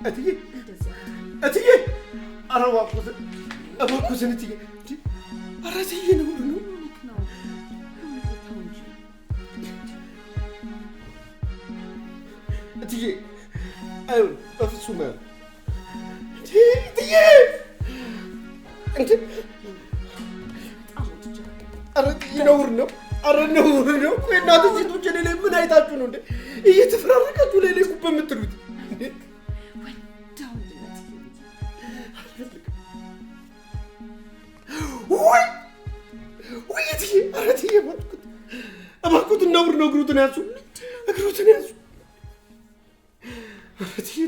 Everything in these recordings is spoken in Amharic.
እትዬ ኧረ እባክዎትን እትዬ ኧረ እትዬ ነውር ነው እትዬ አይሆንም በፍጹም አይሆንም እትዬ ኧረ እትዬ ነውር ነው ኧረ ነውር ነው ቆይ እናንተ ሴቶች እኔ ላይ ምን አይታችሁ ነው እንዴ እየተፈራረቃችሁ ላይ ጉብ የምትሉት ወይ እትዬ ኧረ እትዬ እባክዎትን ነውር ነው እግሮትን ያዙ ኧረ እትዬ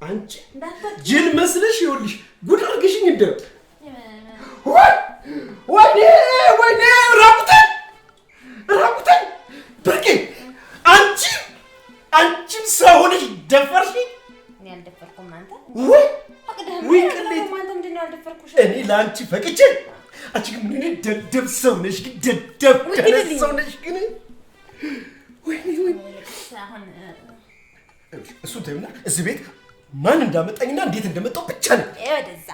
አንቺ ጅል መስለሽ ይኸውልሽ ጉድ አድርገሽኝ እንደ ወይኔ ራቁተን ብርቄ አንቺም ሰው ሆነሽ ደፈርሽኝ እኔ አልደፈርኩም አንተ ወይ ቅሌት እኔ ለአንቺ ፈቅቼ አንቺ ግን ምን ደደብ ሰው ነሽ ግን ደደብ ሰው ነሽ ግን ወይኔ እሱን ተይውና እዚህ ቤት ማን እንዳመጣኝና እንዴት እንደመጣው ብቻ ነው ወደዛ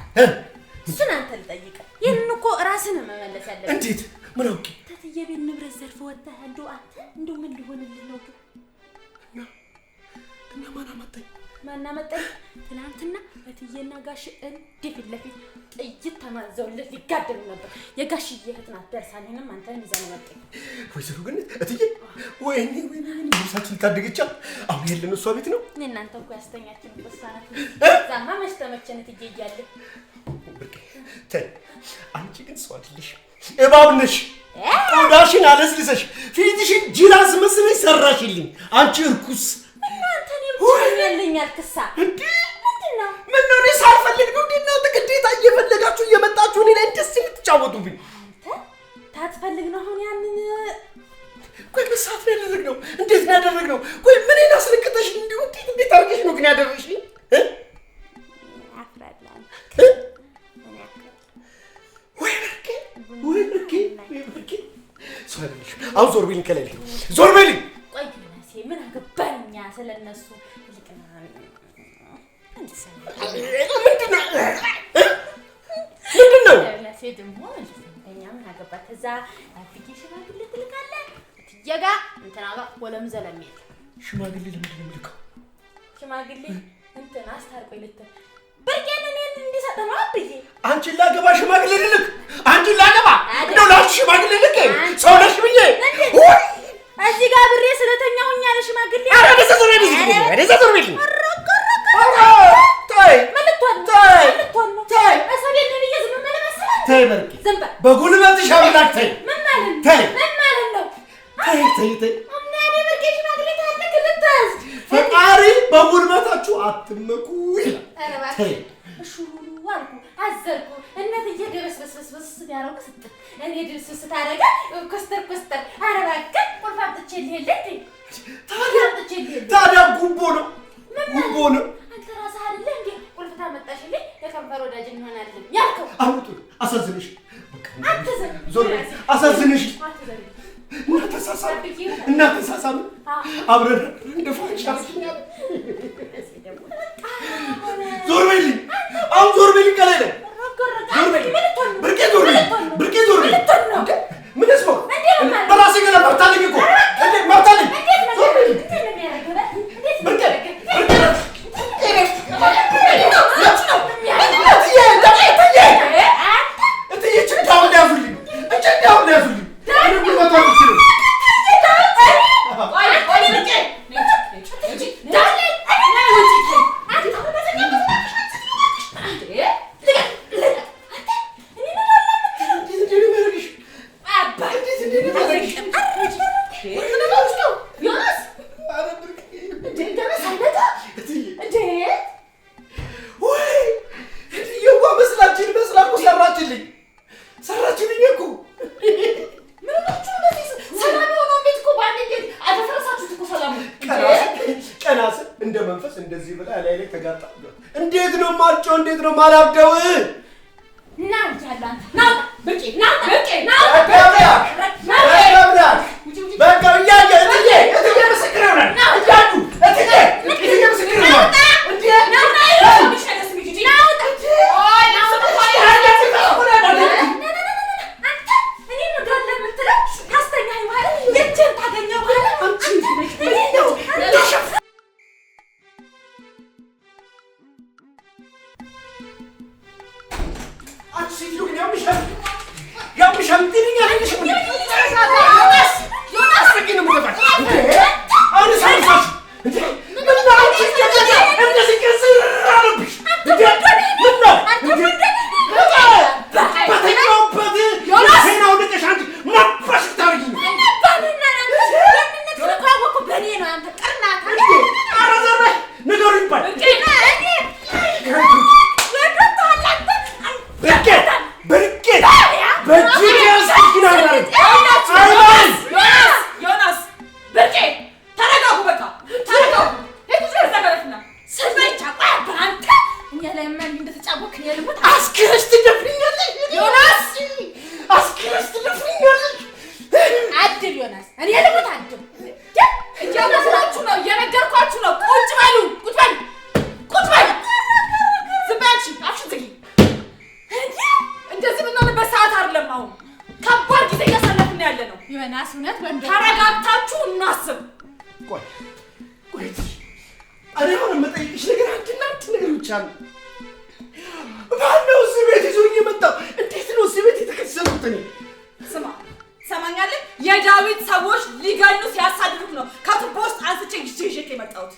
እሱን አንተ ልጠይቅ ይሄን እኮ ራስን መመለስ ያለብህ እንዴት ምን አውቄ ተትዬ ቤት ንብረት ዘርፍ ወጣህ እንደው አንተ እንደው ምን ሊሆንልህ ነው እና ማን አመጣኝ ትናንትና እትዬና ጋሽ እንዲህ ፊት ለፊት ጥይት ተማዘውለት ሊጋደሉ ነበር የጋሽዬ እህት ናት ደርሳኔንም አንተን ይዘን መጣኝ ወይዘሮ ግን እትዬ ወይኔ ልብሳችን ታደገቻ አሁን ያለነው እሷ ቤት ነው እናንተ እኮ ያስተኛችን በሳናት ዛማ መስተመቸን እትዬ እያለ ተይ አንቺ ግን ሰው አይደለሽ እባብ ነሽ ቆዳሽን አለስልሰሽ ፊትሽን ጅራስ መስለሽ ሰራሽልኝ አንቺ እርኩስ ያለኛል ክሳ ምንድነው እኔ ሳልፈልግ ነው እናንተ ግዴታ እየፈለጋችሁ እየመጣችሁ እኔ ላይ ደስ የምትጫወቱብኝ ታትፈልግ ነው አሁን ያንን ቆይ በሳት ያደረግነው እንዴት ነው ያደረግነው ቆይ ምን አስልክተሽ እንዴት አድርገሽ ነው ግን ያደረግሽኝ አፍራላን ወይ ብርቄ ሶሪሽ አሁን ዞር ቢልኝ ከላይ ዞር ቢልኝ ቆይ ምን አገባኛ ስለነሱ ልቅና ምንድነው ለሴድም ሆነ እኛ ምን አገባት እዛ አፕሊኬሽን አግልት ልካለ ትየጋ እንትና ጋር ወለም ዘለም ይል ሽማግሌ ለምንድን ነው ልካው ሽማግሌ እንትና አስታርቆይ ልት በርገን እንዲሰጥ ነው አብዬ አንቺን ላገባ ሽማግሌ ልክ አንቺን ላገባ ነው ላሽ ሽማግሌ ልክ ሰው ነሽ ብዬ እዚህ ጋር ብሬ ስለተኛውኛ ለሽማግሌ አረ ደሰዘረ ቢልኝ ተይ በርቂ በጉልበትሽ አምላክ ተይ ምን ማለት ነው ተይ እኔ ብርቄ ሽማግሌ ታለክ ልታዝ ፈጣሪ በጉልበታችሁ አትመኩ ይላል ተይ ሹሩ አልኩ አዘርኩ እነትዬ ደረስበስበስ ያረው ከስጥ እኔ ድርስ ታረጋ ኮስተር አረባከ ቆልፋጥቼልህ ታዲያ ጉቦ ነው አንተ ራስህ አይደለ እንዴ ቁልፍታ መጣሽልኝ የከንፈር ወዳጅ እንሆናለን ያልከው አውጡ አሳዝነሽ አትዘን ዞር አሳዝነሽ እናተሳሳም አብረን እንደፋንሻሽኛል ዞር በይልኝ አሁን ዞር በይልኝ ከላይ ላይ ብርቄ ዞር በይልኝ ምን እስመው በራሴ ገና መብታለኝ እኮ መብታለኝ ዞር በይልኝ እትዬ ችግር ያዙልኝ እንዴት ነው ማላብደው? ና እንጃላን ና በቂ ና በቃ ያየ እትዬ ምስክር ነው ና ያዱ እትዬ ምስክር ነው እንዴ ና የዳዊት ሰዎች ሊገሉ ሲያሳድዱት ነው ከቱቦ ውስጥ አንስቼ ይዤ የመጣሁት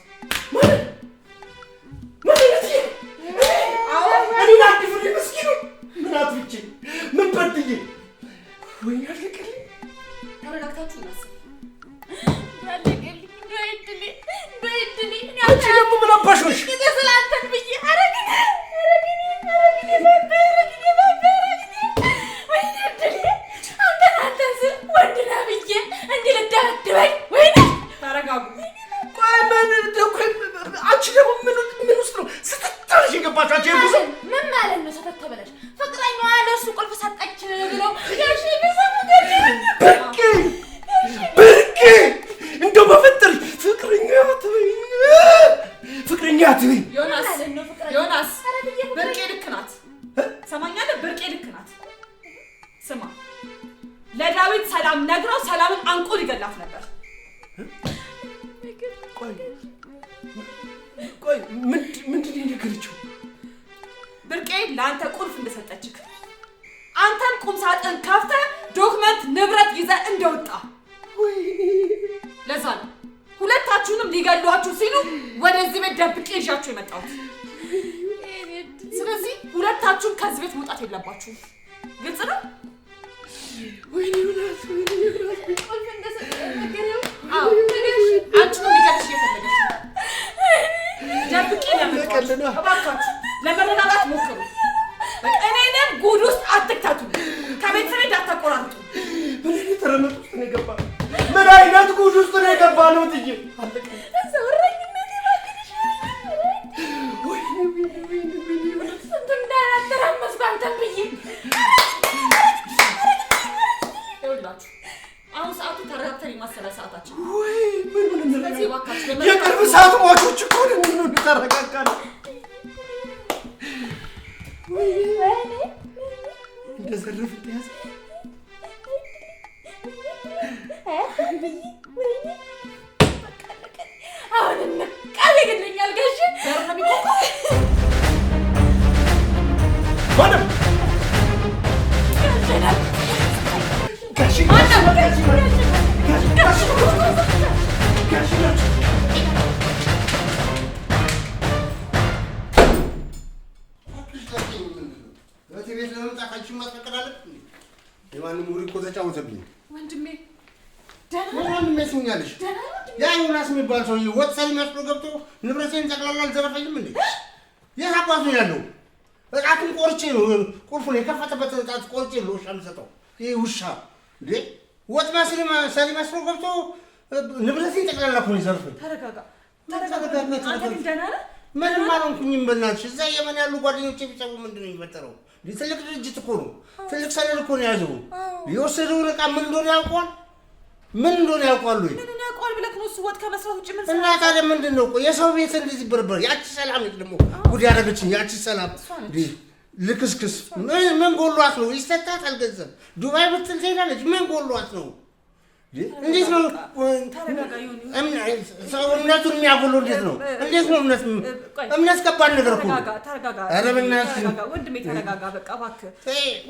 ማለት እኔ ናድፍልኝ መስኪኑ ምን አትፍቼ ምን በድዬ ወይ ያልከኝ ተረጋግታችሁ እናስብ አንቺ ደግሞ ምን አባሽሽ ስለአንተን ብዬ አረግኝ ተረጋጉ ቆይ አንቺ ደግሞ ምን ውስጥ ነው ስትታርሽ የገባቻቸው ብዙ ምን ማለት ነው ተተተበለሽ ፍቅረኛዋ ለእሱ ቁልፍ ሰጠች ብለው ያሺ ብርቄ እንደው በፈጠር ፍቅረኛ አትበይኝ ዮናስ ብርቄ ልክ ናት ሰማኛለህ ብርቄ ልክ ናት ስማ ለዳዊት ሰላም ነግረው ሰላምን አንቆ ሊገላት ነበር ቆይ ምንድን የነገረችው ብርቄ ለአንተ ቁልፍ እንደሰጠችክ አንተን ቁም ሳጥን ከፍተህ ዶክመንት ንብረት ይዘህ እንደወጣ ለዛ ነው ሁለታችሁንም ሊገሏችሁ ሲሉ ወደዚህ ቤት ደብቄ ይዣችሁ የመጣሁት ስለዚህ ሁለታችሁም ከዚህ ቤት መውጣት የለባችሁም ግልጽ ነው ወይኔ ዮናስ ቁልፍ እንደሰጠችህ ነገረው አዎ አንቺም ሊገልሽ እየፈለገች ነው ደብቄ ለመጣሁ እባካችሁ ለመረዳዳት ሞክሩ እኔንም ጉድ ውስጥ አትክተቱ ከቤተሰቤ እንዳታቆራርጡ ምን ተረመጥ ውስጥ ነው የገባ ምን አይነት ጉድ ውስጥ ነው የገባ ነው ትዬ አለቀ ዘወረኝነት ይባክሽ ወይኔ እንዳላተራመስ ባንተም ብዬ ይኸውላችሁ አሁን ሰዓቱ ተረጋግተን የማሰላ ሰዓታችን ወይ ምን የቅርብ ሰዓት ሟቾች እኮ ምን ተረጋጋለ ወይኔ እንደዘረፍ ያዝ አሁን ቃል ይገኛል ጋሽ ደርነሚ ኮኮ ማንም ጋሽ የማንም ሙሪ እኮ ተጫወተብኝ ወንድሜ። ወንድሜ ስኛለሽ ያ ዮናስ የሚባል ሰው ወጥሰል መስሎ ገብቶ ንብረቴን ጠቅላላ አልዘረፈኝም እንዴ? የት አባቱ ያለው? እጣቱን ቆርጬ ነው ቁልፉን የከፈተበት እጣት ቆርጬ ነው ውሻ የምሰጠው። ይሄ ውሻ እንዴ ወጥ መስሎ ገብቶ ንብረቴን ጠቅላላ እኮ ነው የዘረፈኝ። ተረጋጋ። አንተ ግን ደህና ነህ? ምንም አልሆንኩኝም። በእናትሽ እዛ የመን ያሉ ጓደኞቼ ቢሰቡ ምንድን ነው የሚፈጠረው? ትልቅ ድርጅት እኮ ነው፣ ትልቅ ሰነድ እኮ ነው የያዘው። የወሰደውን ዕቃ ምን እንደሆነ ያውቀዋል። ምን ያውቀዋል ብለህ ነው እሱ ወጥ ከመስራት ውጭ ምን እና ታዲያ ምንድን ነው? ቆይ የሰው ቤት እንደዚህ በርበር ያቺ ሰላም ነች ደግሞ ጉድ ያደረገችኝ ያቺ ሰላም ልክስክስ ምን ጎሏት ነው? ይሰጣታል ገንዘብ ዱባይ ብትል ትሄዳለች። ምን ጎሏት ነው? እንዴት ነው እምነቱን የሚያጎለው? እንዴት ነው እምነት ከባድ ነገር እኮ። ኧረ በእናትሽ ወንድሜ ተረጋጋ። በቃ እባክህ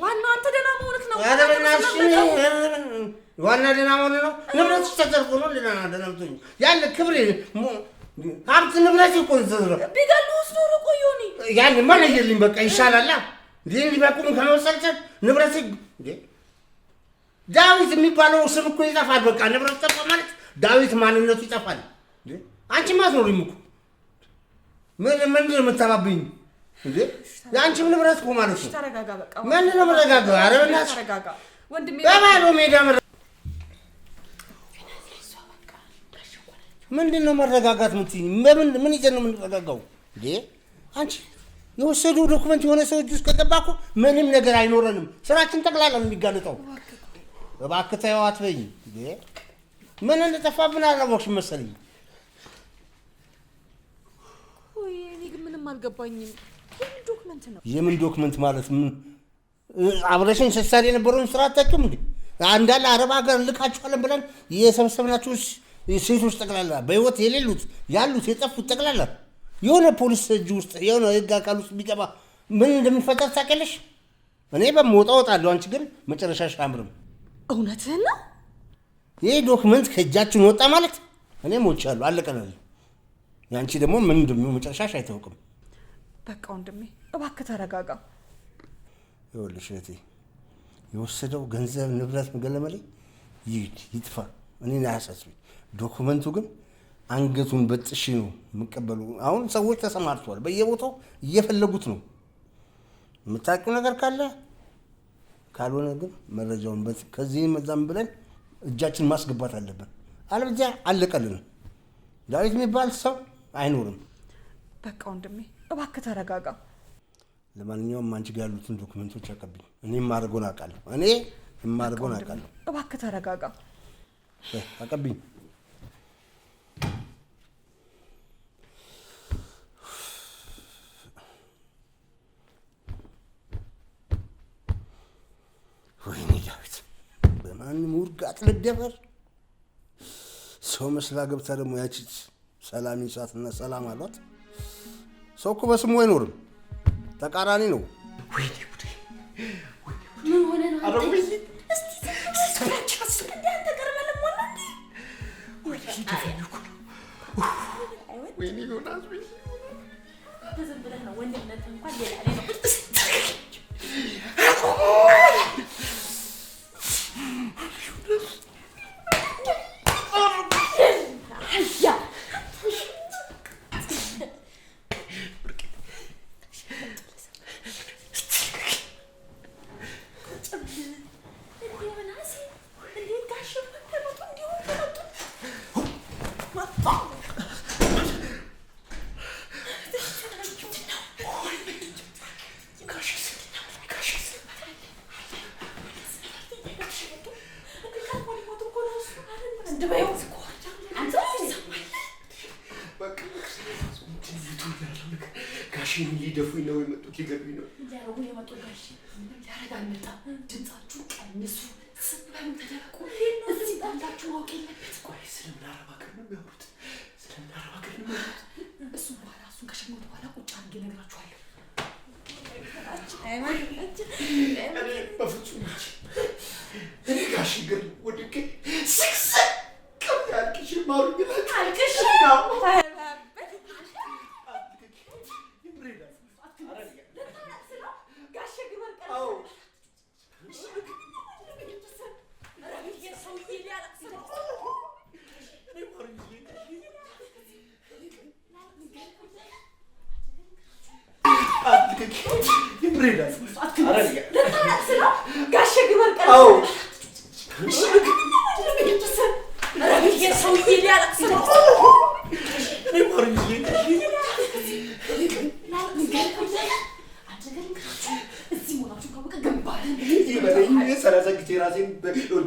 ዋናው አንተ ደህና መሆንህ ነው። ኧረ በእናትሽ ዋና ደህና መሆንህ ነው። ንብረትሽ ተዘርፎ ነው ደህና ብትሆኝ ያለ ክብሬ ሀብት ንብረት እኮ ተዘርፎ ቢገሉህስ ኖሮ ቆየሁኝ ያንማ ለየልኝ በቃ ይሻላል። እንዲህ በቁም ከመሰልቸት ንብረት ዳዊት የሚባለው ስም እኮ ይጠፋል። በቃ ንብረት ጠፋ ማለት ዳዊት ማንነቱ ይጠፋል። አንቺማ አትኖሪም እኮ ምንድን ነው የምታባብኝ እንዴ? የአንቺም ንብረት እኮ ማለት ነው። ተረጋጋ በቃ። ምንድን ነው የምረጋጋው? ኧረ በእናትሽ ተረጋጋ ወንድሜ። በባዶ ሜዳ ምንድን ነው መረጋጋት የምትይኝ? ምን ይዘን ነው የምንረጋጋው እንዴ? አንቺ የወሰዱ ዶክመንት የሆነ ሰው እጅ ውስጥ ከገባ እኮ ምንም ነገር አይኖረንም። ስራችን ጠቅላላ ነው የሚጋለጠው። እባክህ ተይው አትበይኝ እንዴ! ምን እንደጠፋብን አላወቅሽም መሰለኝ። ወይ እኔ ግን ምንም አልገባኝም። የምን ዶክመንት ነው? የምን ዶክመንት ማለት ምን? አብረሽን ስትሰሪ የነበረውን ስራ አታውቂም እንዴ? አንዳለ አረብ ሀገር ልካችኋለን ብለን የሰበሰብናችሁ ሴቶች ጠቅላላ በህይወት የሌሉት ያሉት የጠፉት ጠቅላላ የሆነ ፖሊስ እጅ ውስጥ የሆነ ህግ አካል ውስጥ ቢገባ ምን እንደሚፈጠር ታውቂያለሽ? እኔ በምወጣ እወጣለሁ። አንቺ ግን መጨረሻሽ አያምርም። እውነትህን ነው? ይሄ ዶክመንት ከእጃችን ወጣ ማለት እኔ ሞቻለሁ፣ አለቀናል። ያንቺ ደግሞ ምን እንደሚሆን መጨረሻሽ አይታወቅም። በቃ ወንድሜ እባክህ ተረጋጋ። ይኸውልሽ እህቴ የወሰደው ገንዘብ ንብረት መገለመሌ ይጥፋ፣ እኔን አያሳስብኝ። ዶክመንቱ ግን አንገቱን በጥሽ ነው የምቀበሉ። አሁን ሰዎች ተሰማርተዋል፣ በየቦታው እየፈለጉት ነው። የምታውቂው ነገር ካለ ካልሆነ ግን መረጃውን ከዚህ መዛም ብለን እጃችን ማስገባት አለብን። አለበለዚያ አለቀልን። ዳዊት የሚባል ሰው አይኖርም። በቃ ወንድሜ እባክህ ተረጋጋ። ለማንኛውም አንቺ ጋር ያሉትን ዶክመንቶች አቀብኝ። እኔ የማደርገውን አውቃለሁ። እባክህ ተረጋጋ። አቀብኝ። ወይኔ ዳዊት በማንም ውርጋጥ ልደፈር። ሰው መስላ ገብታ ደግሞ ያቺ ሰላም ይሳትና ሰላም አሏት። ሰው እኮ በስሙ አይኖርም፣ ተቃራኒ ነው። ወይኔ ጉዴ! ምን ሆነ ነው? ወይኔ ዮናስ ዝም ብለህ ነው ወንድነት እንኳን ሌላ ነው። ጋሽን ሊደፉኝ ነው የመጡት፣ ሊገሉኝ ነው። ያረጉ የመጡ ጋሽ ያረጋግጣ ድምጻችሁ ቀንሱ፣ ስብራን ተደቁ። እዚህ ባንታችሁ ወቅ የለበት። ቆይ ስለምን አረብ ሀገር ነው የሚያወሩት? እሱም በኋላ እሱን ከሸሞት በኋላ ቁጭ አድርጌ እነግራችኋለሁ። በፍጹም እኔ ጋሽ ግን ወድቄ ስቅስቅ አልቅሽ ማሩኝ አልቅሽ ብሬዳ ጋሽ ግበር ቀረ አዎ ረብዬ ሰውዬ ሊያለቅስ ነው እኔ ማርዬ እዚህ ሞናችሁ ካወቀ ገባህ ይበለኝ ሰላሳ ጊዜ ራሴን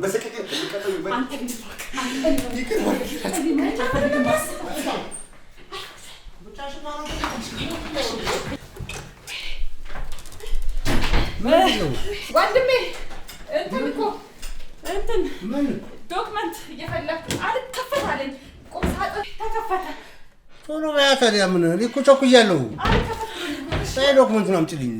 በሰቀቀን ተቀጠው ይበል አንተ ግን ወንድሜ እንትን እኮ እንትን ዶክመንት እየፈለኩ አልከፈት አለኝ። ቁም ሳጥን ተከፈተ። ቶሎ በያ ታዲያ ምን እኔ እኮ ቸኩያለሁ። አልከፈት ሳይ ዶክመንቱን አምጪልኝ።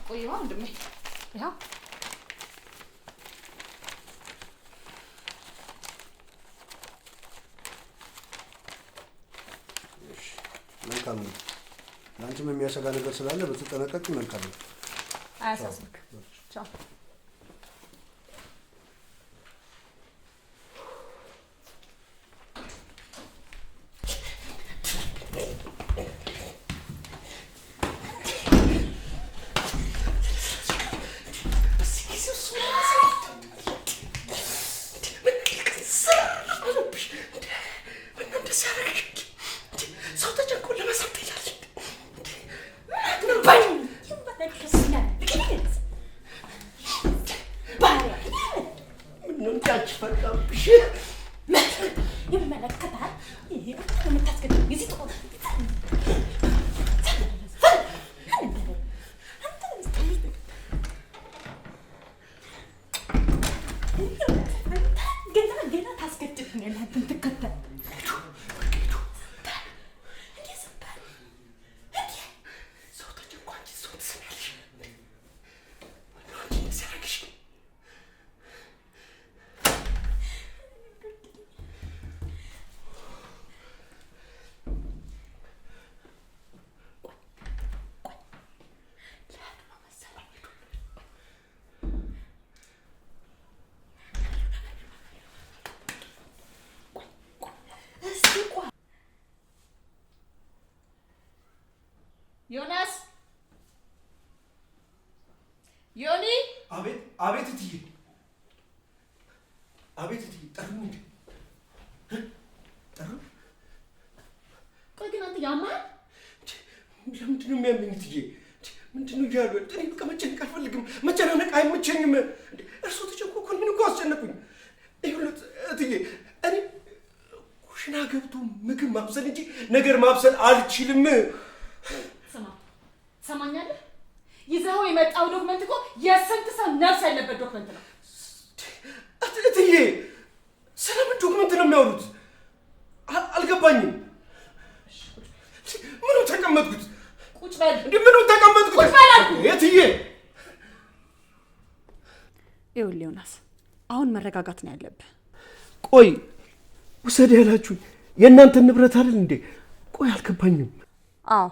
ቆይዋ ወንድሜ ያው መልካም ነው። ለአንቺም የሚያሰጋ ነገር ስላለ በተጠነቀቂ መልካም ነው። አያሳስብክ። ቻው ዮናስ ዮኒ አቤት አቤት እትዬ አቤት እትዬ ጠሩኝ እንዴ ጠሩ ቆይ ግን አንተ ያማል ለምንድን ነው የሚያመኝ እትዬ ምንድን ነው እያሉ እኔ በቃ መጨነቅ አልፈልግም መጨናነቅ አይመቸኝም እርሶ ተጨንቆ እኮ እኔን እኮ አስጨነቁኝ ይኸውልህ እትዬ እኔ ኩሽና ገብቶ ምግብ ማብሰል እንጂ ነገር ማብሰል አልችልም ስማ ሰማኛለህ ይዘኸው የመጣው ዶክመንት እኮ የስንት ሰው ነፍስ ያለበት ዶክመንት ነው እትዬ ስለምን ዶክመንት ነው የሚያወሩት አልገባኝም ምኑን ተቀመጥኩት ቁጭ በል እንዴ ምኑን ተቀመጥኩት ቁጭ በል አልኩህ እትዬ ይኸውልህ ዮናስ አሁን መረጋጋት ነው ያለብህ ቆይ ውሰድ ያላችሁኝ የእናንተን ንብረት አይደል እንዴ ቆይ አልገባኝም አዎ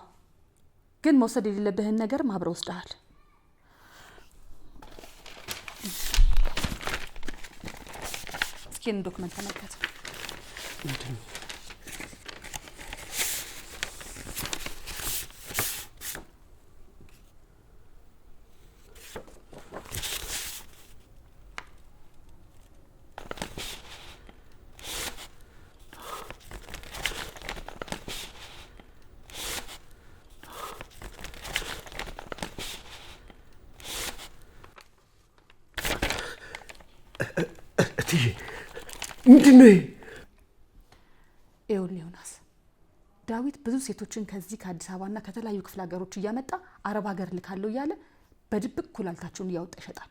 ግን መውሰድ የሌለብህን ነገር ማብረው ወስደሃል እስኪ ዶክመንት ተመልከት ምንድን ነው ይኸውልህ ዮናስ ዳዊት ብዙ ሴቶችን ከዚህ ከአዲስ አበባና ከተለያዩ ክፍለ ሀገሮች እያመጣ አረብ ሀገር ልካለሁ እያለ በድብቅ ኩላልታቸውን እያወጣ ይሸጣል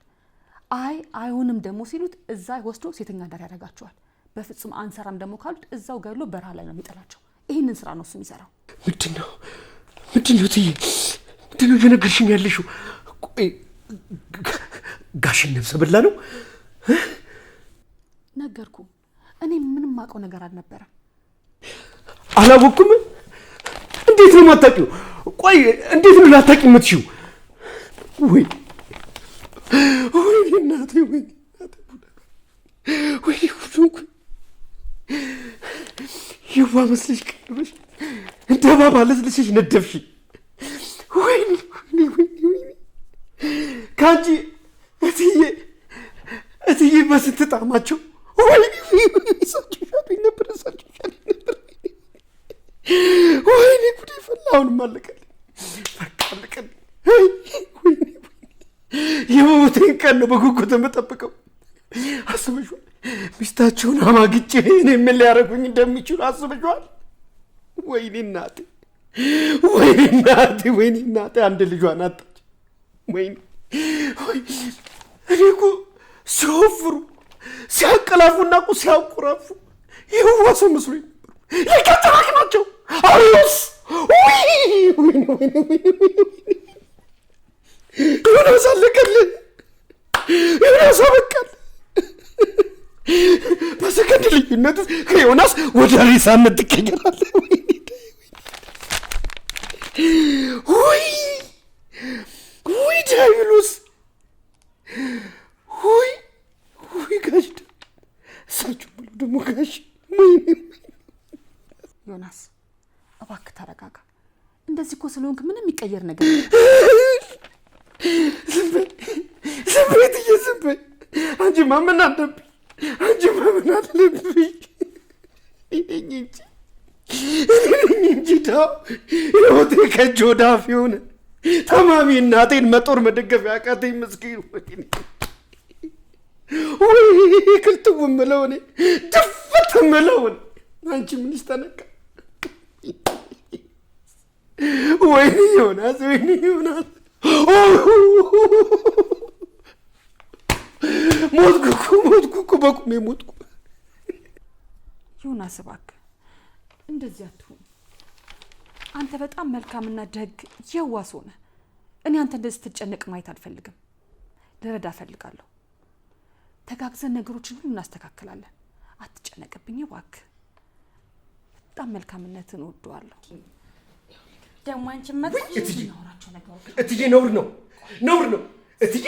አይሆንም ደግሞ ሲሉት እዛ ወስዶ ሴተኛ ዳር ያደርጋቸዋል በፍጹም አንሰራም ደግሞ ካሉት እዛው ገሎ በረሃ ላይ ነው የሚጠላቸው ይህንን ስራ ነው እሱ የሚሰራው ምንድን ነው እትዬ ምንድን ነው እየነገርሽኝ ያለሽው ቆይ ጋሽን ነፍሰ በላ ነው ነገርኩ እኔ ምንም ማውቀው ነገር አልነበረም አላወኩም እንዴት ነው ማታውቂው ቆይ እንዴት ነው ላታውቂ የምትሽው ወይ ወይኔ እናቴ ወይኔ ጉድ ይዋ መስለሽ ቀርበሽ እንደ ባባ ለስልሽሽ ነደፍሽ። ወይኔ ካንቺ እትዬ በስንት ጣማቸው ወይኔ እሳቸው ሻሉኝ ነበር። ወይኔ ጉዴ ፈላ። አሁንም አለቀልኝ፣ በቃ አለቀልኝ። ወይኔ የመሞቴን ቀን ነው በጉጉት የምጠብቀው። አስበሽዋል? ሚስታቸውን አማግጬ እኔ ምን ሊያደርጉኝ እንደሚችሉ አስበሽዋል? ወይኔ እናቴ አንድ ልጇን አጣች። ወይኔ እኔ እኮ ሲወፍሩ ሲያቀላፉና እኮ ሲያቆራፉ የዋሰ መስሎኝ ነበሩ። የቀጠራክ ናቸው። አዩስ ዮናስ አለቀልህ። ዮናስ አበቃል። በሰከንድ ልዩነት ከዮናስ ወደ ሬሳነት ትቀየራለህ። ወይ ዲያብሎስ! ወይ ጋሽ እሳቸው ብሎ ደግሞ ጋሽ። ዮናስ እባክህ ተረጋጋ። እንደዚህ እኮ ስለሆንክ ምንም የሚቀየር ነገር ዝም በይ እትዬ፣ ዝም በይ። አንቺ ማመን አለብኝ። እኔ እንጂ ዳው ህይወቴ ከእጅ ወደ አፍ የሆነ ታማሚ እናቴን መጦር መደገፍ ያቃተኝ ምስኪን። ወይ ክልትው የምለው እኔ ድፍት የምለው እኔ። አንቺ ምንሽ ተነካ? ወይኔ ዮናስ ሞትኩ እኮ በቁሜ ሞትኩ። ዮናስ እባክህ እንደዚህ አትሁን። አንተ በጣም መልካምና ደግ የዋህ ነህ። እኔ አንተ እንደዚህ ስትጨነቅ ማየት አልፈልግም። ልረዳ እፈልጋለሁ። ተጋግዘን ነገሮችን ሁሉ እናስተካክላለን። አትጨነቅብኝ እባክህ። በጣም መልካምነትን እወደዋለሁ። ደግሞ አንቺ መጥተሽ እትዬ ነውር ነው እትዬ።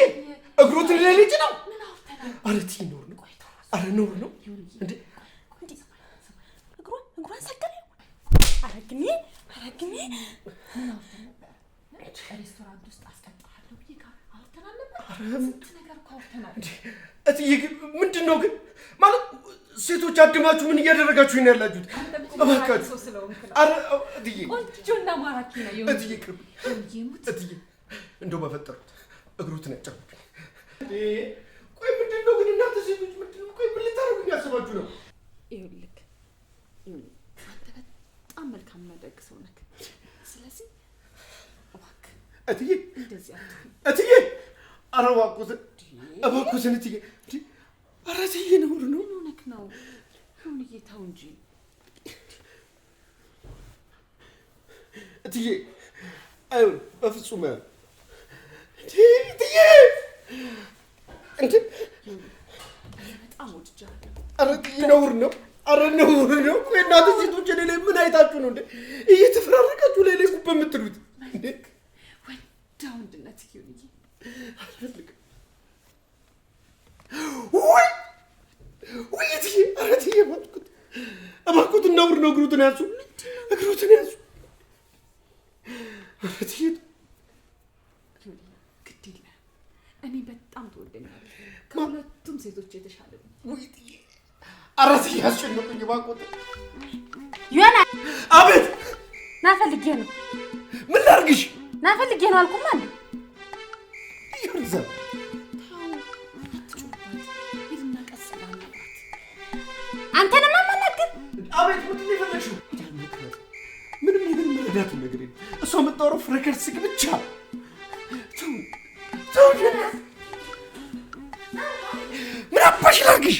እግሮትን ለልጅ ነው። ኧረ እትዬ ነውር ነው። ኧረ ነውር ነው እንዴ! እግሯን ሰቀለ። አረግኝ ሬስቶራንት ውስጥ አስቀምጣለሁ ብዬ ጋር አውርተናል ነበር። ነገር እኮ አውርተናል። እትዬ ምንድን ነው ግን ማለት ሴቶች አድማችሁ ምን እያደረጋችሁ ነው ያላችሁት? እባካችሁ ኧረ እትዬ ቆንጆና ማራኪ ነው። እትዬ ቅርብ እትዬ እንደው በፈጠሩት እግሮትን ያጫውቱኝ። ቆይ ምንድን ነው ግን እናንተ ሴቶች ምንድን ነው? ቆይ ምን ልታደርጉኝ ያስባችሁ ነው? ይኸውልህ አንተ በጣም መልካም ደግ ሰው ነህ። ስለዚህ እባክህ እትዬ እንደዚህ እትዬ ኧረ እባክዎትን እትዬ ኧረ እትዬ ነውር ነው። ምን ሆነህ ነው? ይሁንዬ ተው እንጂ እትዬ። አይሆን በፍጹም አይሆን እትዬ እንዴ! በጣም ወድጃለሁ። ኧረ እትዬ ነውር ነው። ቆይ እናንተ ሴቶች እኔ ላይ ምን አይታችሁ ነው እንዴ እየተፈራረቃችሁ ላይ ጉብ የምትሉት? ወንድነት ይሁንዬ አልፈልግም። ወይ እትዬ! ኧረ እትዬ እባክዎትን ነውር ነው። እግሮትን ያዙ። ኧረ እትዬ ግድ የለህም። እኔ በጣም ትወደኛለህ። ከሁለቱም ሴቶች የተሻለ ነው። ወይ እትዬ! ኧረ እትዬ አስጨነቁኝ እባክዎትን። ዮናስ! አቤት! ና ፈልጌ ነው። ምን ላድርግሽ? ና ፈልጌ ነው አልኩማ እንዴ! ይርዛ አንተንም አማናግር። አቤት! ምንድን ነው የፈለግሽው? ምንም ነገር መረዳት ነገር የለም። እሷ የምታወራው ፍረከር ስግ ብቻ። ተው ምን አባሽ ላድርግሽ?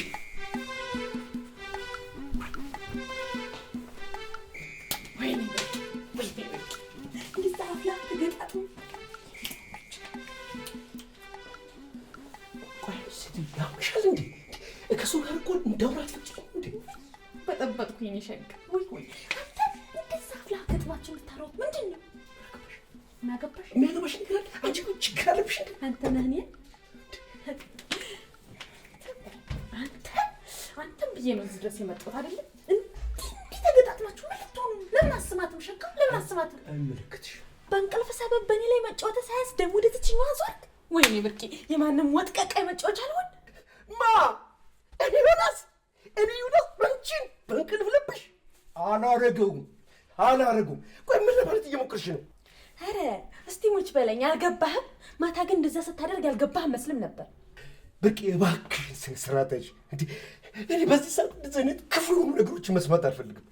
ያምሻል እንዴ? ከሰው ጋር እኮ እንዳውራት ፍጭም እንዴ? በጠበጥኩኝ ነው ሸግ። ወይ አንተ እንደዛ አፍላ ገጥማችሁ የምታወሩት ምንድን ነው? የሚያገባሽ ነገር አለ? አንቺ እኮ ችግር አለብሽ እንዴ? አንተ ነህ እኔ ብዬ ነው እዚህ ድረስ የመጣሁት አይደለ? እንዲህ ተገጣጥማችሁ ምን ልትሆኑ? ለምን አስማትም ሸጋ? ለምን አስማትም? አይመለከትሽ። በእንቅልፍ ሰበብ በእኔ ላይ መጫወት ሳያንስ ደግሞ ወደ ትችኛዋ ዞርክ። ወይኔ ብርቄ የማንም ወጥ ቀቃይ መጫወቻ አልሆን። ማ እኔ ዮናስ አንቺን በእንቅልፍ ልብሽ አላረገውም። ቆይ ምን ለማለት እየሞከርሽ ነው? ኧረ እስቲ ሙች በለኝ። አልገባህም? ማታ ግን እንደዛ ስታደርግ ያልገባህም መስልም ነበር። ብርቄ እባክሽን ስነ ስርዓትሽ። እኔ በዚህ ሰዓት እንደዚህ አይነት ክፉ የሆኑ ነገሮችን መስማት አልፈልግም።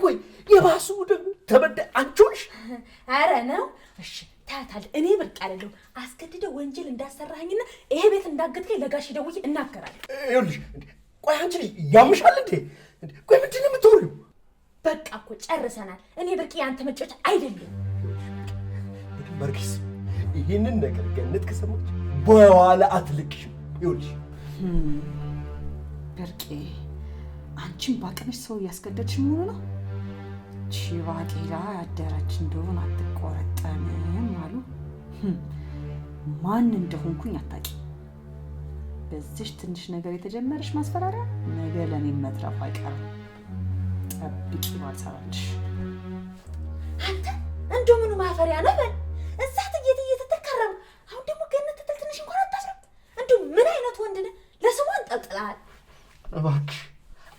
ቆይ የባሱ ደግሞ ተበዳይ አንቺ ሆንሽ። ኧረ ነው እሺ ታያታለህ። እኔ ብርቅ አይደለሁም። አስገድደው ወንጀል እንዳሰራኸኝና ይሄ ቤት እንዳገትከኝ ለጋሽ ደውዬ እናገራለሁ። ይኸውልሽ ቆይ አንቺ ያምሻል እንዴ? ቆይ ምንድን ነው የምትወሪው? በቃ እኮ ጨርሰናል። እኔ ብርቅ ያንተ መጫወቻ አይደለም። በርኪስ ይህንን ነገር ገነት ከሰማች በኋላ አትልቅሽም። ይኸውልሽ ብርቄ አንቺን ባቅምሽ ሰው እያስገደድሽ መሆኑ ነው። ባቄላ ያደረች እንደሆን አትቆረጠምም አሉ። ማን እንደሆንኩኝ አታውቂ። በዚሽ ትንሽ ነገር የተጀመረሽ ማስፈራሪያ ነገ ለእኔም መትረፍ አይቀርም። ጠብቂ ባልሰራልሽ። አንተ እንደው ምኑ ማፈሪያ ነው በል። እዛ ትተከረሙ አሁን ደግሞ ገነት ትል ትንሽ እንኳን አታስረብ። እንደው ምን አይነት ወንድ ነህ? ለስሙ አንጠልጥለሃል። እባክሽ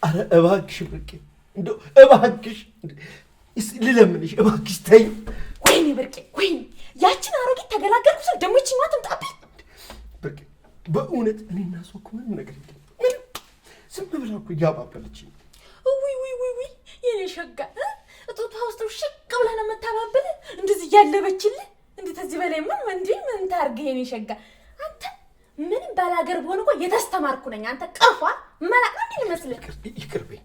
ኧረ እባክሽ ብርቄ እንደው እባክሽ ልለምንሽ እባክሽ ተይ። ወይኔ ብርቄ ወይኔ ያችን አሮጊት ተገላገልኩ ስል ደግሞ ይቺ ማትም ጣብኝ። ብርቄ በእውነት እኔና እሷ እኮ ምንም ነገር የለም። ምንም ዝም ብላ እኮ እያባበለችኝ። ውይ የኔ ሸጋ እጡቷ ውስጥ ሽቅ ብላ ነው የምታባብል እንደዚህ እያለበችልህ። እንዴት እዚህ በላይ ምን ታርግ የኔ ሸጋ? አንተ ምንም ባላገር ብሆን እኮ የተስተማርኩ ነኝ። አንተ ቀፏ መላቅ ነው እንዴ ይመስልህ? ይቅርበኝ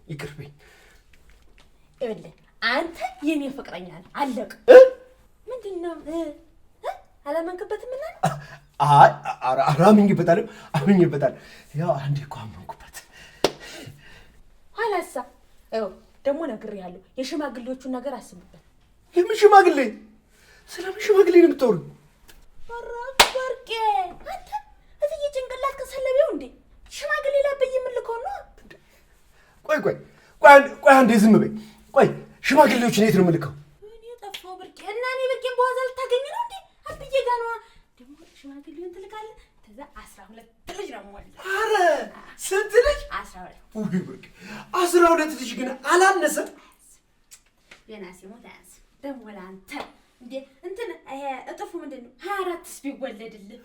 ይኸውልህ አንተ የኔ ፍቅረኛ ነህ። አለቅ ምንድነው አላመንክበትም? ምን አይ አራምኝበታለሁ። ያው አንዴ እኮ አመንኩበት። ኋላሳ ደግሞ ነግሬሃለሁ። የሽማግሌዎቹን ነገር አስብበት። የምን ሽማግሌ? ስለምን ሽማግሌ ነው የምታወሪው? ወርቄ አንተ እዚህ ጭንቅላት ከሰለበው እንዴ ሽማግሌ ላበይ የምልከው ነው። ቆይ አንዴ ዝም በይ። ቆይ ሽማግሌዎችን የት ነው የምልከው? እኔ ጠፋው ብርቄ እና እኔ ብርቄ በዋዛ ልታገኝ ነው እንዴ? አብዬ ጋር ነው ደግሞ ሽማግሌውን ትልካለህ። ከዛ 12 ልጅ ነው ሞል። ኧረ ስንት ልጅ? 12። ውይ ብርቄ 12 ልጅ ግን አላነሰም? የናሲ ሞት አያንስ ደግሞ ለአንተ እንዴ እንትን እጥፉ ምንድን ነው 24ስ ቢወለድልህ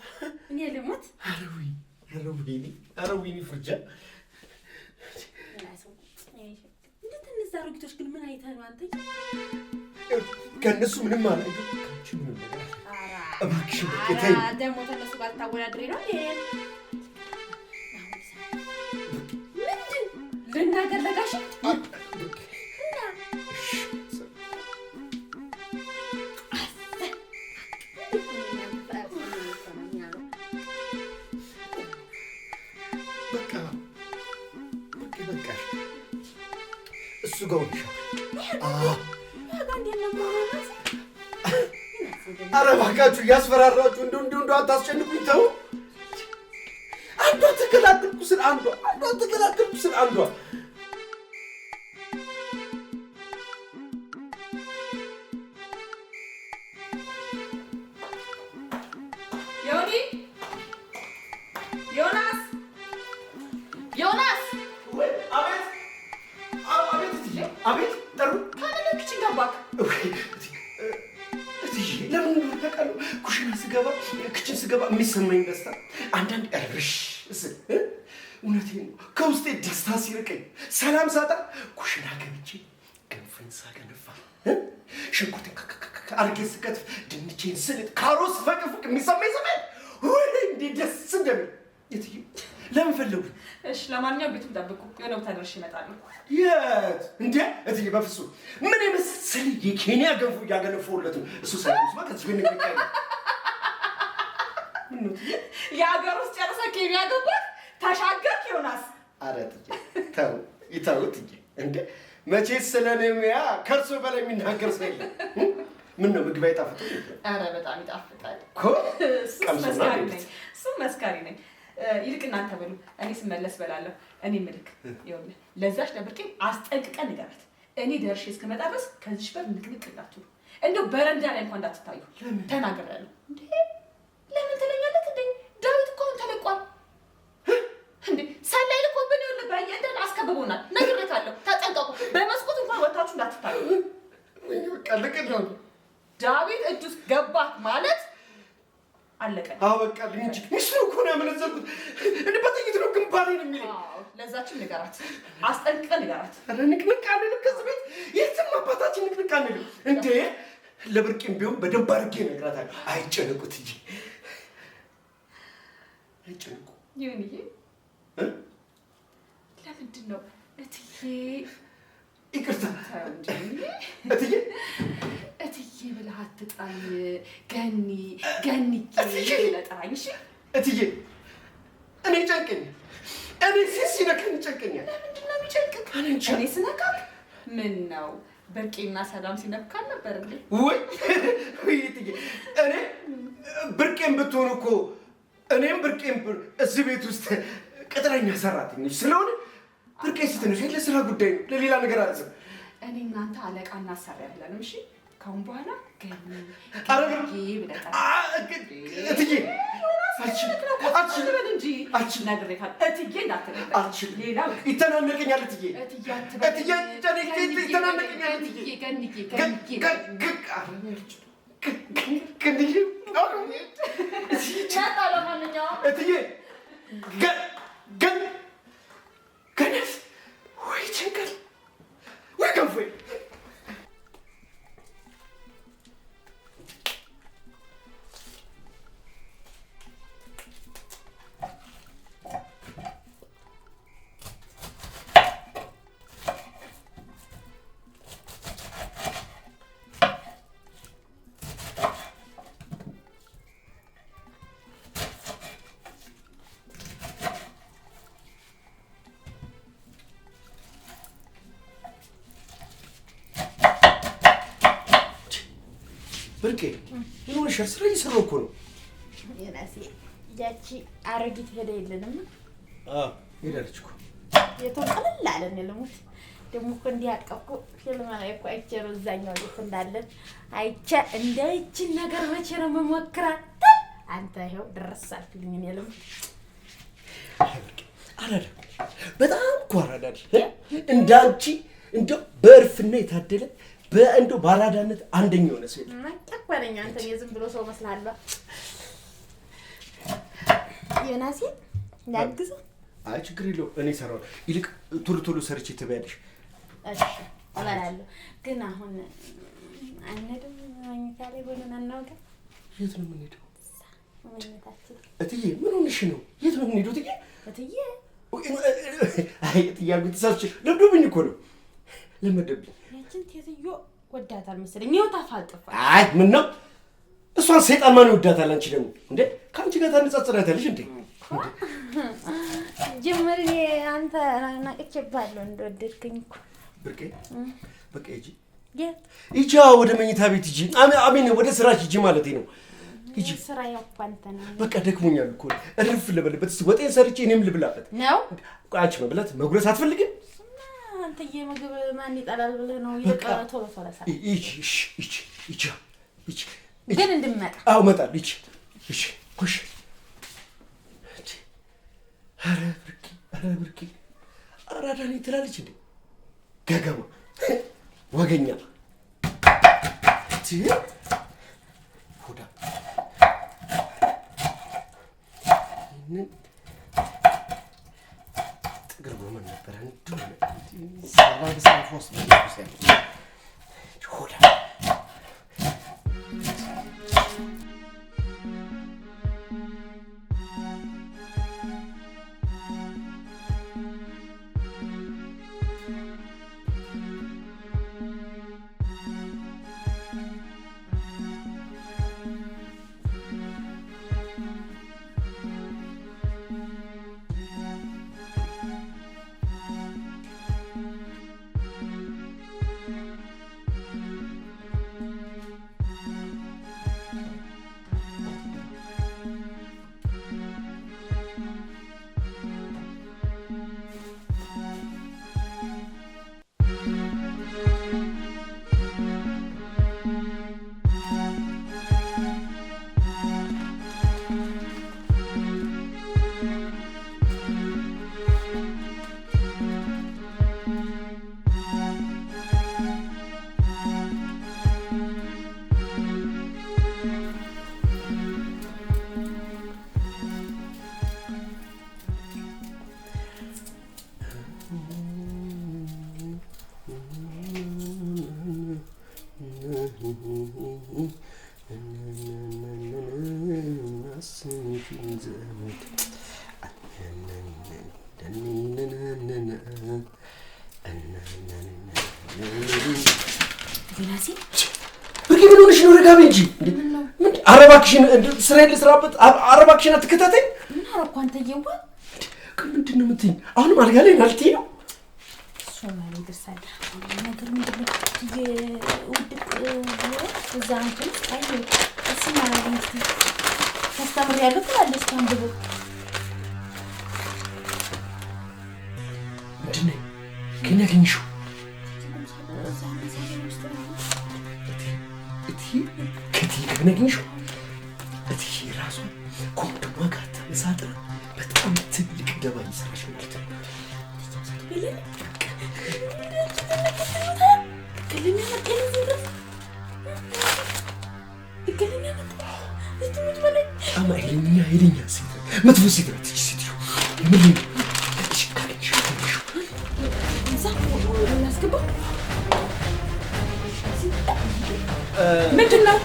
እኔ ልሞት። ኧረ ወይኔ ፍርጃ። እንዴት እነዛ አሮጊቶች ግን ምን አይተህ ነው አንተ? ከእነሱ ምንም አላየሁም። ከአንቺ ምንም ነገር አላየሁም። እባክሽ ብርቄ ተይ። ደግሞ ከእነሱ ጋር ታወዳድሬ ነው እንዴ? ምንድን ልናገር ለጋሽ እሱ ጋር ኧረ እባካችሁ እያስፈራራችሁ እንደው አታስጨንቁኝ። ተው። አንዷ ተከላከልኩ ስል አንዷ ዮናስ አቤት ጠሩ። ከነለክችን ገባክ? ለምን እንደሆነ ክችን ስገባ የሚሰማኝ ደስታ አንዳንድ እርብሽ እስል እውነቴን ነው። ከውስጤ ደስታ ሲርቀኝ ሰላም ሳጣ ኩሽና ገብቼ ገንፎን ሳገነፋ ሽንኩርቴን አርጌ ስከትፍ ድንቼን ስልጥ ካሮት ስፈቅፍቅ የሚሰማኝ ስሜት እንዴት ደስ እንደሚል የትዬ ለምን ፈለጉ? እሺ ለማንኛውም ቤቱን ጠብቁ። የሆነ ቦታ ደርሼ እመጣለሁ። የት እንዴ? እትዬ በፍፁም ምን የመሰለ የኬንያ ገንፎ እያገነፈውለት ነው እሱ ሳይሆን ማለት ነው። ንቀቀኝ። ምን ነው የሀገር ውስጥ ጨርሰ ኬንያ ገባህ ተሻገርክ ዮናስ? ኧረ እትዬ ተው ይተውት እንጂ እንዴ መቼስ ስለኔሚያ ከእርሶ በላይ የሚናገር ሰው የለም። ምን ነው ምግብ አይጣፍጥም? ኧረ በጣም ይጣፍጣል እኮ እሱ መስካሪ ነኝ። ይልቅ እናንተ በሉ፣ እኔ ስመለስ በላለሁ። እኔ ምልክ ይኸውልህ ለዛች ለብርቄም አስጠንቅቀን ንገራት። እኔ ደርሼ እስክመጣ ድረስ ከዚህሽ በር ንቅንቅ እንዳትሉ፣ እንደው በረንዳ ላይ እንኳን እንዳትታዩ ተናግሬያለሁ። እንዴ ለምን ትለኛለህ እንዴ? ዳዊት እኮ ተለቋል እንዴ! ሰላይ ልኮብን ይኸውልህ በየእንደን አስከብቦናል። ነግሬታለሁ፣ ተጠንቀቁ። በመስኮት እንኳን ወጣችሁ እንዳትታዩ። ወይኔ በቃ ልቅልኝ። ዳዊት እጁ ውስጥ ገባ ማለት አለቀ። አበቃልኝ እንጂ ሚስጥሩ እኮ ነው ያመነዘርኩት። እንዴ በጥይት ነው ግንባሬ ነው የሚለኝ። ለዛችን ንገራት፣ አስጠንቅቀን ንገራት። ኧረ ንቅንቅ አንልም ከዚህ ቤት የትም አባታችን ንቅንቅ አንልም። እንዴ ለብርቄም ቢሆን በደንብ አድርጌ እነግራታለሁ። አይጨነቁት እንጂ አይጨነቁ። ይሁንዬ ለምንድን ነው እትዬ ይቅርታ እትዬ እትዬ ብለህ አትጥራኝ። ገኒ ገኒዬ ብለህ ጥራኝ እሺ። እትዬ እኔ ጨንቀኛል። እኔ ሲነካኝ ይጨንቀኛል። ለምንድን ነው የሚጨንቅህ? እኔ ስነካህ ምን ነው ብርቄና ሰላም ሲነካ ነበር እንዴ? ወይ እትዬ እኔ ብርቄም ብትሆን እኮ እኔም ብርቄም እዚህ ቤት ውስጥ ቅጥረኛ ሰራተኞች ስለሆነ ብርቄ ስትነሽ ለስራ ጉዳይ ነው፣ ለሌላ ነገር አልዝም። እኔ እናንተ አለቃና አሰሪ አይደለንም እሺ። ካሁን በኋላ ገኒ ብለህ እትዬ ይተናነቀኛል። እትዬ ገነት ወይ ጭንቀት ወይ ገንፎ ብርቄ ምን ሆነሻል? ስራ እየሰራሁ እኮ ነው። የራሴ ያቺ አረጊት ሄደ የለንም? ሄዳለች እኮ። የቱን ቀለል አለን የለሙት ደግሞ እኮ እንዲህ አቀፍኩ ፊልም ላይ እኮ አይቼ ነው እዛኛው ቤት እንዳለን አይቼ እንደይችን ነገር መቼ ነው መሞክራት? አንተ ይኸው ድረስ አልክልኝ የለም። አራዳ በጣም እኮ አራዳ እንዳንቺ እንደው በእርፍና የታደለ በእንደው ባራዳነት አንደኛ የሆነ ሰው ማጣቀረኛ አንተ የዝም ብሎ ሰው መስላለህ። የናሲ ላግዝ? አይ ችግር የለውም እኔ እሰራዋለሁ። ይልቅ ቶሎ ቶሎ ሰርቼ ትበያለሽ። እሺ እበላለሁ። ግን አሁን አንሄድም? መኝታ ላይ ሆነን አናውጋ? የት ነው የምንሄደው? መኝታችን። እትዬ ምን ሆነሽ ነው? የት ነው የምንሄደው እትዬ? እትዬ አይ እትዬ አልኩት ተሳስቼ ለምዶብኝ እኮ ነው ለመደብኝ። ያችን ሴትዮ ወዳታል መሰለኝ። ይኸው ታፋጥፋ። አይ ምን ነው እሷን ሰይጣን ማን ይወዳታል? አንቺ ደግሞ እንዴ ከአንቺ ጋር ታነጻጽራታለሽ እንዴ? ጀመር አንተ ናቅቼብሃለሁ እንደወደድከኝ እኮ ብርቄ። በቃ ሂጂ ሂጂ ወደ መኝታ ቤት ሂጂ። አሜን ወደ ስራሽ ሂጂ ማለቴ ነው። ሂጂ ስራ ያውቃንተ ነው። በቃ ደክሞኛል እኮ እርፍ ልበልበት። እስኪ ወጤን ሰርቼ እኔም ልብላበት ነው። አንቺ መብላት መጉረስ አትፈልግም? አንተዬ ምግብ ማን ይጠላል ብለህ ነው? ይልቀር ቶሎ ቶሎ ሰራ። ሂጂ ግን እንድመጣ። አዎ እመጣለሁ። ሂጂ ኩሽ። ኧረ ብርቄ አራዳ ነኝ ትላለች እንዴ? ገገማ ወገኛ ሆዳ ይህንን ጥግር ጎመን ነበረ ሰላም ፎስ ሆዳ ምን ሆነሽ ነው? ረጋ በይ እንጂ ምን አረባክሽን ስራዬን ልስራበት። አረባክሽን አትከታተኝ። ምን አረኩ አንተዬዋ? ምንድን ነው የምትይኝ? አሁንም አልጋ ላይ ናልትይ ነው? እሱ ማለት ደርሳል ነገር ምንድን ነው ውድቅ እዛ እንትን አይ እሱ ማለት ነው ታስተምሪያለሁ ትላለች ታንብብ ምንድን ነው ከእኔ ያገኝሽው? ከእትዬ ከእኔ ያገኝሽው? እትዬ ራሷ ከወንድሟ ጋር ተመሳጥራ በጣም ትልቅ ደባ እየሰራሽ ነው ማለት ነው። በጣም ኃይለኛ ሴት መጥፎ ሴት ናት እቺ ሴትዮ። የምልህ ነው እሺ ካገኝሽው ምንድን ነው?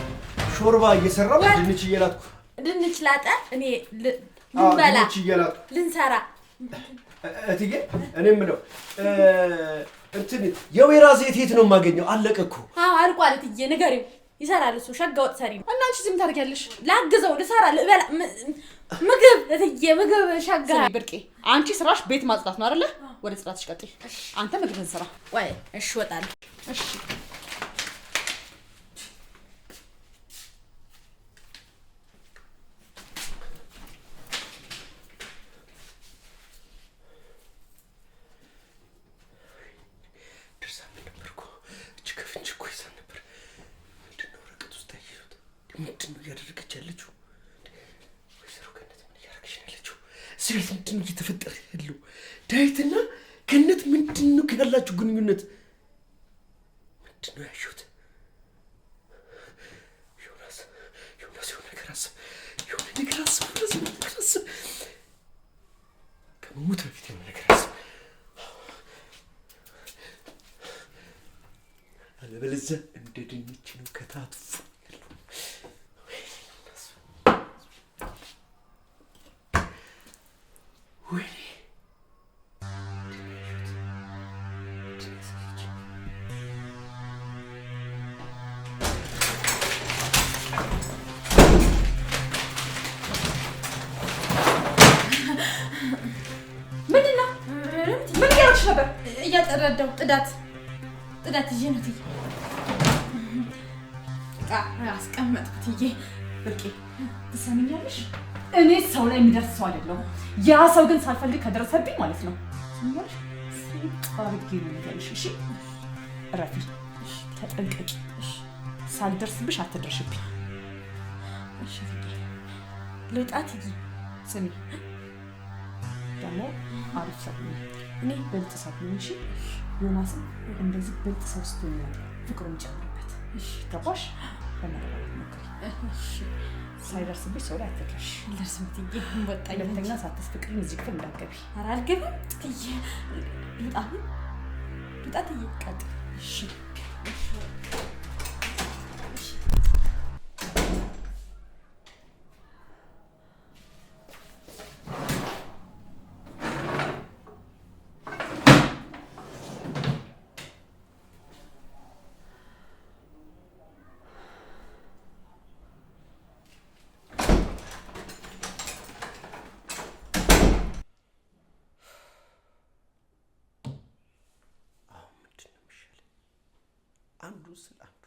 ሾርባ እየሰራሁ ድንች እየላጥኩ ድንች ላጠ እኔ ልንበላ ድንች እየላጥኩ ልንሰራ እትዬ እኔ የምለው እንትን የወይራ ዘይት የት ነው የማገኘው? አለቀ እኮ። አዎ አልቋል እትዬ ንገሪው። ይሰራል እሱ ሸጋ ወጥ ሰሪ ነው። እና አንቺ ዝም ታደርጊያለሽ? ላግዘው ልሰራ ልበላ ምግብ እትዬ ምግብ ሸጋ ብርቄ አንቺ ስራሽ ቤት ማጽዳት ነው አይደለ? ወደ ጽዳትሽ ቀጥይ። አንተ ምግብን ስራ። ወይ እሺ እወጣለሁ። እሺ ምንድን ነው እያደረገች ያለችው? ወይዘሮ ገነት ምን እያደረገች ነው ያለችው? እዚህ ቤት ምንድን ነው እየተፈጠረ ያለው? ዳዊትና ገነት ምንድን ነው ያላችሁ ግንኙነት? ምንድን ነው ያዩት? ዮናስ የሆነ ነገር አስብ፣ የሆነ ነገር አስብ። ከመሞት በፊት የሆነ ነገር አስብ፣ አለበለዚያ እንደ ድንች ነው ከታትፎ እያጠረዳው ጥዳት ይዤ ነው ትዬ አስቀመጥኩት። ትዬ ብርቄ ትሰሚኛለሽ? እኔ ሰው ላይ የሚደርስ ሰው አይደለሁም። ያ ሰው ግን ሳልፈልግ ከደረሰብኝ ማለት ነው ትሰሚኛለሽ? አድርጌ ነው ያለሽ። እሺ እረፊ፣ ተጠንቀቂ። ሳልደርስብሽ አትደርሽብኝ። እሺ ልውጣ ትዬ። ስሚ ደግሞ አሪፍ ሰው ነኝ እኔ፣ ብልጥ ሰው ነኝ። እሺ ዮናስም እንደዚህ ብልጥ ሰው ስትሆኝ ፍቅሩን ጨምርበት። እሺ ገባሽ? በመረጋጋት ሞክሪ። እሺ ሳይደርስብሽ ሰው ላይ አትደርሽ። አልደርስም ትዬ። ወጣኝ። ሁለተኛ ሳትፈቅሪ እዚህ ክፍል እንዳትገቢ። ኧረ አልገባም ትዬ። ልውጣ ትዬ። ቀጥይ። እሺ አንዱ ስል አንዱ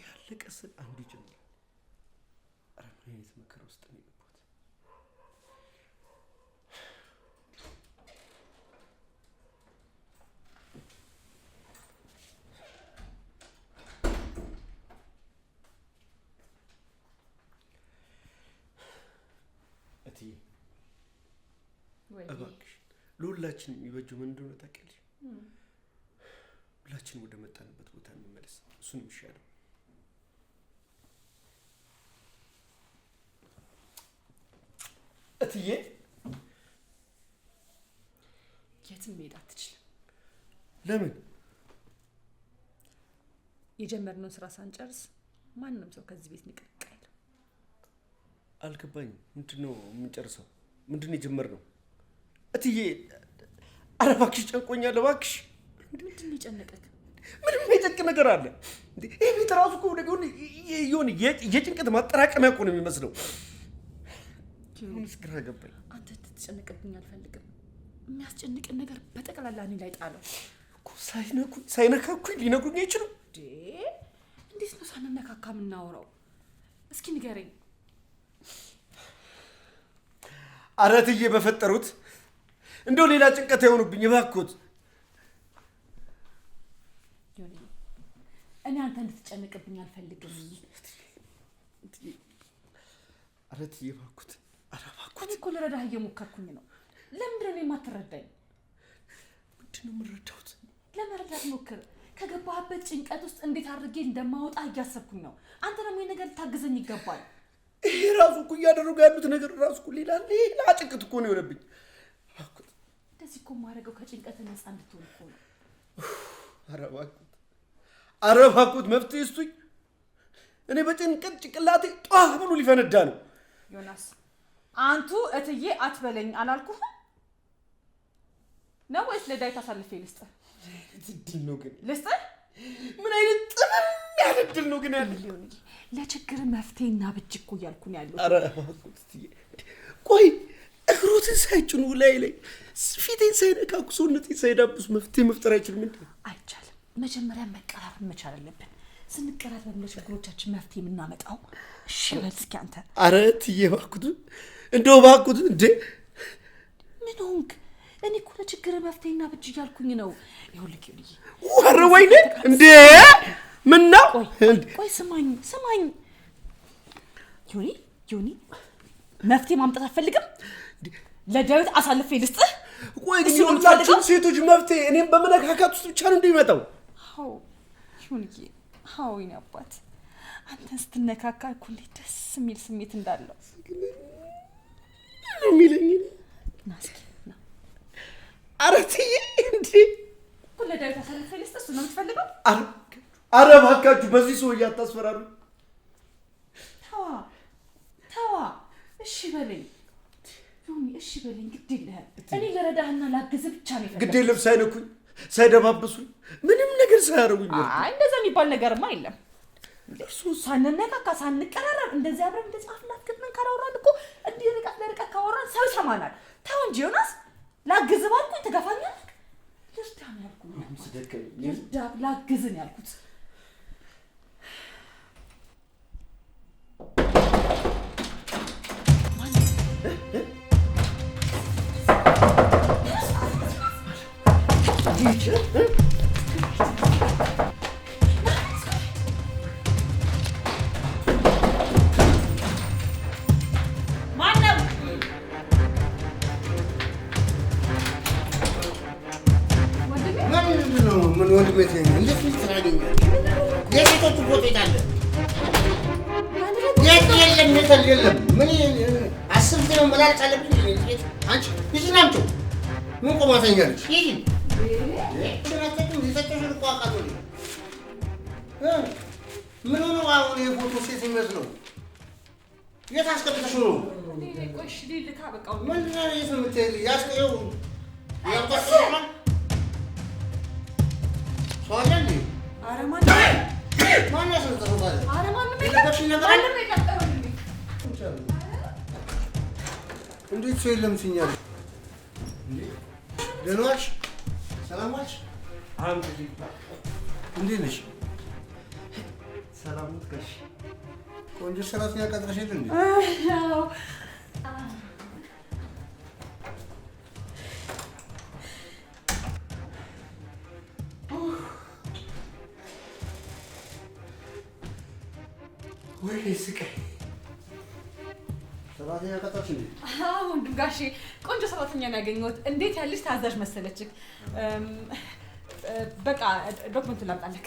ያለቀ ስል አንዱ ይጀምራል። ኧረ ምን አይነት መከራ ውስጥ ነው የገባሁት? እትዬ እባክሽ ለሁላችን የሚበጀው ምን እንደሆነ ታውቂያለሽ? ሁላችን ወደ መጣንበት ቦታ እንመለስ። እሱን የሚሻለው እትዬ የትም መሄድ አትችልም። ለምን? የጀመርነውን ስራ ሳንጨርስ ማንም ሰው ከዚህ ቤት ንቅንቅ አይልም። አልገባኝም። ምንድነው የምንጨርሰው? ምንድነው የጀመርነው? እትዬ ኧረ እባክሽ ጨንቆኛል እባክሽ። ምንድነው የጨነቀክ? ምንም የጨንቅ ነገር አለ እንዴ? ይሄ ቤት ራሱ እኮ የሆነ የጭንቀት ማጠራቀሚያ እኮ ነው የሚመስለው። ግራ ገባኝ። አንተ ትጨነቅብኝ አልፈልግም። የሚያስጨንቅን ነገር በጠቅላላ እኔ ላይ ጣለው እኮ። ሳይነካኩኝ ሊነግሩኝ አይችሉም። እንዴት ነው ሳንነካካ የምናወራው? እስኪ ንገረኝ። ኧረ እትዬ በፈጠሩት እንደው ሌላ ጭንቀት አይሆኑብኝ እባክዎት። እኔ አንተ እንድትጨነቅብኝ አልፈልግም። ኧረ እትዬ እባክዎት፣ ኧረ እባክዎት። እኮ ልረዳህ እየሞከርኩኝ ነው። ለምንድን ነው የማትረዳኝ? ምንድን ነው የምረዳሁት? ለመረዳት ሞክር። ከገባህበት ጭንቀት ውስጥ እንዴት አድርጌ እንደማወጣ እያሰብኩኝ ነው። አንተ ደግሞ ይሄ ነገር ልታግዘኝ ይገባል። ይሄ ራሱ እኮ እያደረጉ ያሉት ነገር ራሱ እኮ ሌላ ጭንቀት እኮ ነው የሆነብኝ። እንደዚህ እኮ የማደርገው ከጭንቀት ነፃ እንድትሆን እኮ ነው። ኧረ እባክዎት መፍትሄ ስጡኝ። እኔ በጭንቀት ጭንቅላቴ ጧ ብሎ ሊፈነዳ ነው። ዮናስ አንቱ እትዬ አትበለኝ አላልኩህ ነው ወይስ ለዳዊት አሳልፌ ልስጥህ? እድል ነው ግን ልስጥህ? ምን አይነት ጥምም ያለ እድል ነው ግን ያለ? ለችግር መፍትሄና ብጅ እኮ እያልኩ ነው ያለው። ኧረ እባክዎት እትዬ፣ ቆይ እግሮትን ሳይጭኑ ላይ ፊቴን ሳይነካኩ ሰውነቴን ሳይዳብሱ መፍትሄ መፍጠር አይችልም እንዴ? አይቻልም። መጀመሪያ መቀራረብ መቻል አለብን። ስንቀራረብ ለችግሮቻችን መፍትሄ የምናመጣው። እሺ በል እስኪ አንተ። ኧረ እትዬ እባክዎት፣ እንደው እባክዎት። እንዴ ምን ሆንክ? እኔ እኮ ለችግር መፍትሄና ብጅ እያልኩኝ ነው። ይኸውልህ ይኸውልህ፣ ኧረ ወይኔ እንዴ! ምን ነው? ቆይ ስማኝ ዮኒ፣ መፍትሄ ማምጣት አትፈልግም? ለዳዊት አሳልፌ ልስጥህ? ቆይ ግን የሁላችሁም ሴቶች መፍትሄ እኔም በመነካካት ውስጥ ብቻ ነው እንደሚመጣው? አዎ ዮኒዬ፣ አዎ የኔ አባት፣ አንተን ስትነካካ እኮ እንዴት ደስ የሚል ስሜት እንዳለው ነው የሚለኝ። ና እስኪ ና። ኧረ እትዬ እንዴ! እኮ ለዳዊት አሳልፌ ልስጥህ? እሱ ነው የምትፈልገው? ኧረ እባካችሁ በዚህ ሰውዬ አታስፈራሩ። ተዋ፣ እሺ በለኝ ዮኒ፣ እሺ በለኝ። ግድ የለህም። እኔ ልረዳህና ላግዝህ ብቻ ነው የፈለግኩት። ግድ የለም። ሳይነኩኝ፣ ሳይደባብሱኝ፣ ምንም ነገር ሳያደርጉኝ። አይ እንደዛ የሚባል ነገርማ የለም። እርሱ ሳንነካካ ሳንቀራረብ እንደዚህ አብረን እንደዚህ አፍላት ገጥመን ካላወራን እኮ እንዲህ ለርቀት ካወራን ሰው ይሰማናል። ተው እንጂ ዮናስ፣ ላግዝህ ባልኩኝ ትገፋኛለህ? ልርዳህ ነው ያልኩት። ላግዝህ ነው ያልኩት። ምን ወንድ ቤት ነኝ? እንዴት ትራገኛለህ? የሴቶቹ ቦታ ይታለ የለም። ምን አስብት ነው መላልጥ አለብኝ። አንቺ ይዝና አምጪ። ምን ቆማተኛለሽ? ይሄ ምን ሆኖ አሁን የፎቶ ሴት የሚመስለው የት አስቀምጠሽ ነው? ምንድን ነው የት የምትሄድ? ያስቀየው ያባሰማ ሰዋለ እንዴ? ኧረ ማን ያስነጠፈው ታዲያ? ኧረ ማንም እንዴት ሰው የለም ሲኛል? ደህና ዋልሽ? ሰላም ዋልሽ? እንዴት ነሽ? ሰላም ነሽ? ቆንጆ ሰራተኛ ቀጥረሽ የለ እንዴ? ወይ ስቃይ! ሰራተኛ ቀጥረሽ እንዴ? አዎ ወንድም ጋሼ፣ ቆንጆ ሰራተኛ ነው ያገኘሁት። እንዴት ያለሽ ታዛዥ መሰለችክ። በቃ ዶክመንቱን ላምጣልክ።